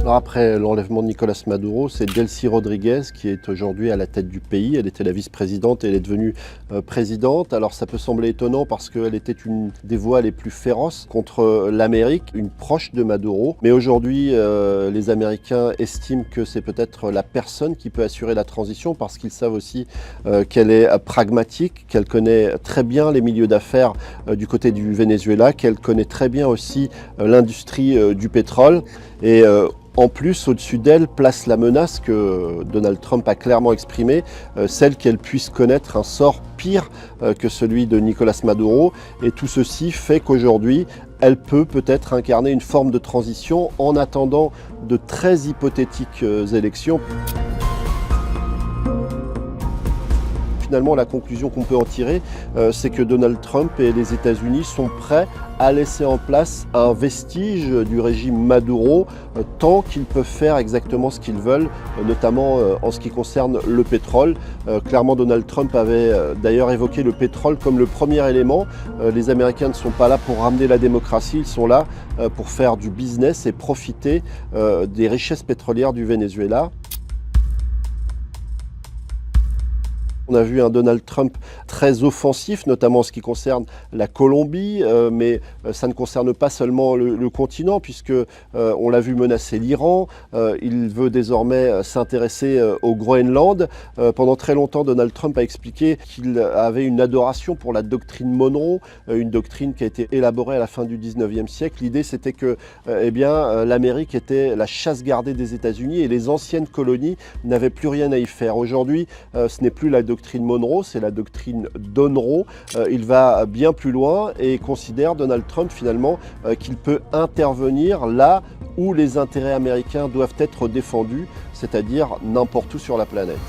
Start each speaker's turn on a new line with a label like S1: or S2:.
S1: Alors après l'enlèvement de Nicolas Maduro, c'est Delcy Rodriguez qui est aujourd'hui à la tête du pays. Elle était la vice-présidente et elle est devenue présidente. Alors ça peut sembler étonnant parce qu'elle était une des voix les plus féroces contre l'Amérique, une proche de Maduro. Mais aujourd'hui, les Américains estiment que c'est peut-être la personne qui peut assurer la transition parce qu'ils savent aussi qu'elle est pragmatique, qu'elle connaît très bien les milieux d'affaires du côté du Venezuela, qu'elle connaît très bien aussi l'industrie du pétrole. Et en plus, au-dessus d'elle, place la menace que Donald Trump a clairement exprimée, celle qu'elle puisse connaître un sort pire que celui de Nicolas Maduro. Et tout ceci fait qu'aujourd'hui, elle peut peut-être incarner une forme de transition en attendant de très hypothétiques élections. Finalement, la conclusion qu'on peut en tirer, c'est que Donald Trump et les États-Unis sont prêts à laisser en place un vestige du régime Maduro tant qu'ils peuvent faire exactement ce qu'ils veulent, notamment en ce qui concerne le pétrole. Clairement, Donald Trump avait d'ailleurs évoqué le pétrole comme le premier élément. Les Américains ne sont pas là pour ramener la démocratie, ils sont là pour faire du business et profiter des richesses pétrolières du Venezuela. On a vu un Donald Trump très offensif, notamment en ce qui concerne la Colombie, mais ça ne concerne pas seulement le continent, puisque on l'a vu menacer l'Iran. Il veut désormais s'intéresser au Groenland. Pendant très longtemps, Donald Trump a expliqué qu'il avait une adoration pour la doctrine Monroe, une doctrine qui a été élaborée à la fin du 19e siècle. L'idée, c'était que l'Amérique était la chasse gardée des États-Unis et les anciennes colonies n'avaient plus rien à y faire. Aujourd'hui, ce n'est plus la doctrine Monroe, c'est la doctrine Donroe. Il va bien plus loin et considère, Donald Trump, finalement, qu'il peut intervenir là où les intérêts américains doivent être défendus, c'est-à-dire n'importe où sur la planète.